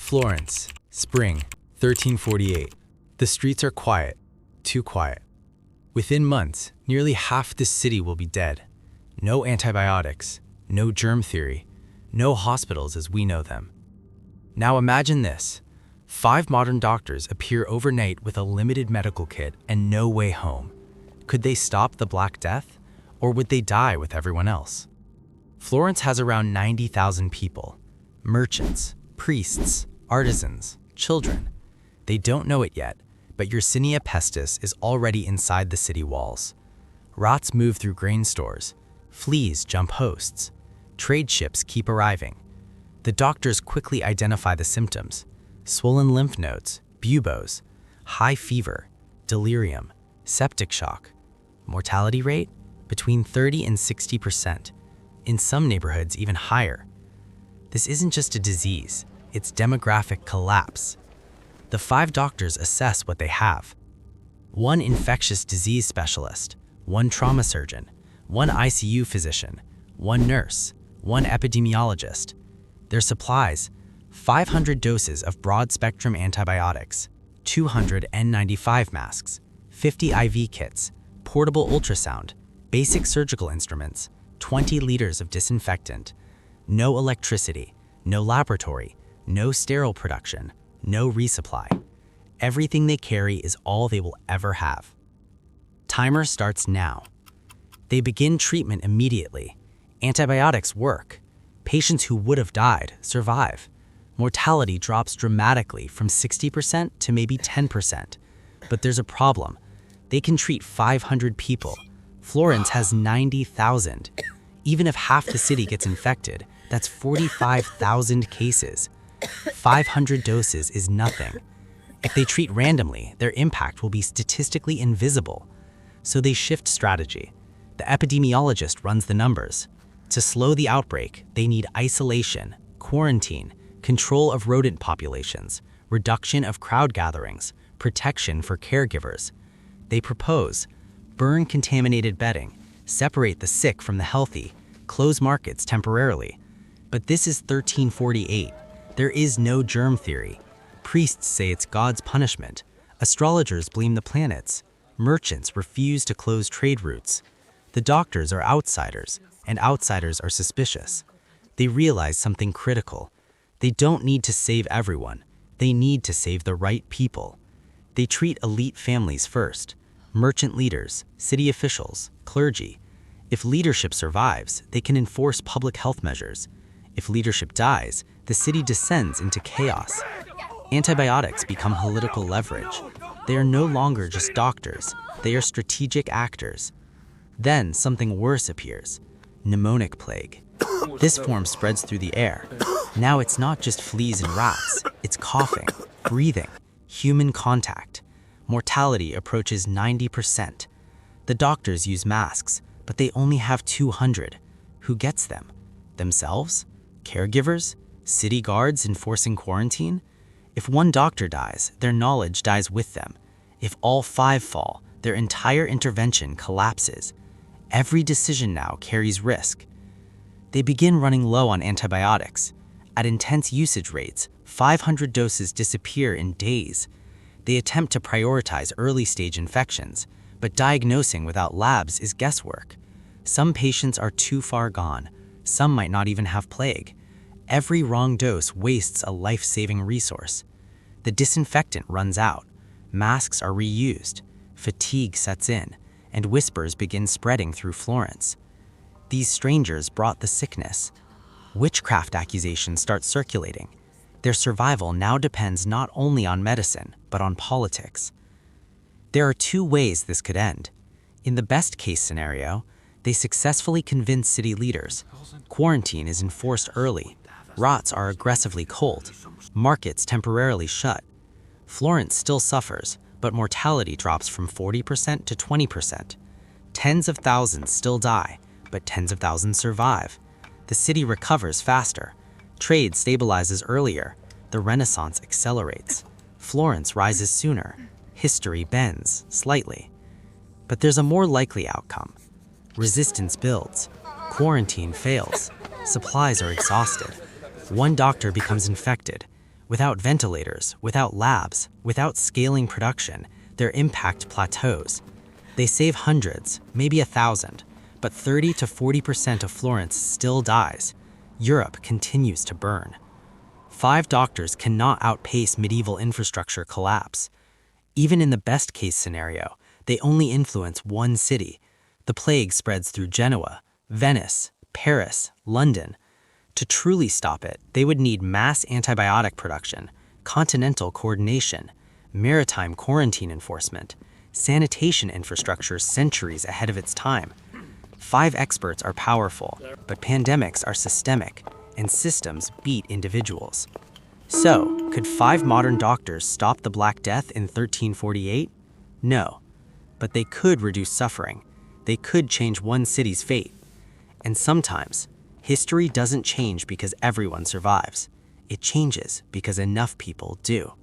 Florence, spring, 1348. The streets are quiet, too quiet. Within months, nearly half the city will be dead. No antibiotics, no germ theory, no hospitals as we know them. Now imagine this. 5 modern doctors appear overnight with a limited medical kit and no way home. Could they stop the Black Death, or would they die with everyone else? Florence has around 90,000 people. Merchants, priests, artisans, children. They don't know it yet, but Yersinia pestis is already inside the city walls. Rats move through grain stores. Fleas jump hosts. Trade ships keep arriving. The doctors quickly identify the symptoms: swollen lymph nodes, buboes, high fever, delirium, septic shock. Mortality rate? Between 30 and 60%. In some neighborhoods, even higher. This isn't just a disease, it's demographic collapse. The 5 doctors assess what they have. 1 infectious disease specialist, 1 trauma surgeon, 1 ICU physician, 1 nurse, 1 epidemiologist. Their supplies: 500 doses of broad-spectrum antibiotics, 200 N95 masks, 50 IV kits, portable ultrasound, basic surgical instruments, 20 liters of disinfectant. No electricity, no laboratory, no sterile production, no resupply. Everything they carry is all they will ever have. Timer starts now. They begin treatment immediately. Antibiotics work. Patients who would have died survive. Mortality drops dramatically from 60% to maybe 10%. But there's a problem. They can treat 500 people. Florence has 90,000. Even if half the city gets infected, that's 45,000 cases. 500 doses is nothing. If they treat randomly, their impact will be statistically invisible. So they shift strategy. The epidemiologist runs the numbers. To slow the outbreak, they need isolation, quarantine, control of rodent populations, reduction of crowd gatherings, protection for caregivers. They propose: burn contaminated bedding, separate the sick from the healthy, close markets temporarily. But this is 1348. There is no germ theory. Priests say it's God's punishment. Astrologers blame the planets. Merchants refuse to close trade routes. The doctors are outsiders, and outsiders are suspicious. They realize something critical. They don't need to save everyone. They need to save the right people. They treat elite families first: merchant leaders, city officials, clergy. If leadership survives, they can enforce public health measures. If leadership dies, the city descends into chaos. Antibiotics become political leverage. They are no longer just doctors, they are strategic actors. Then something worse appears: pneumonic plague. This form spreads through the air. Now it's not just fleas and rats, it's coughing, breathing, human contact. Mortality approaches 90%. The doctors use masks, but they only have 200. Who gets them? Themselves? Caregivers? City guards enforcing quarantine? If 1 doctor dies, their knowledge dies with them. If all 5 fall, their entire intervention collapses. Every decision now carries risk. They begin running low on antibiotics. At intense usage rates, 500 doses disappear in days. They attempt to prioritize early-stage infections, but diagnosing without labs is guesswork. Some patients are too far gone. Some might not even have plague. Every wrong dose wastes a life-saving resource. The disinfectant runs out. Masks are reused. Fatigue sets in, and whispers begin spreading through Florence. These strangers brought the sickness. Witchcraft accusations start circulating. Their survival now depends not only on medicine, but on politics. There are 2 ways this could end. In the best-case scenario, they successfully convince city leaders. Quarantine is enforced early. Rots are aggressively culled. Markets temporarily shut. Florence still suffers, but mortality drops from 40% to 20%. Tens of thousands still die, but tens of thousands survive. The city recovers faster. Trade stabilizes earlier. The Renaissance accelerates. Florence rises sooner. History bends slightly. But there's a more likely outcome. Resistance builds. Quarantine fails. Supplies are exhausted. 1 doctor becomes infected. Without ventilators, without labs, without scaling production, their impact plateaus. They save hundreds, maybe 1,000, but 30 to 40% of Florence still dies. Europe continues to burn. 5 doctors cannot outpace medieval infrastructure collapse. Even in the best-case scenario, they only influence one city. The plague spreads through Genoa, Venice, Paris, London. To truly stop it, they would need mass antibiotic production, continental coordination, maritime quarantine enforcement, sanitation infrastructure centuries ahead of its time. 5 experts are powerful, but pandemics are systemic, and systems beat individuals. So, could 5 modern doctors stop the Black Death in 1348? No, but they could reduce suffering. They could change one city's fate. And sometimes, history doesn't change because everyone survives. It changes because enough people do.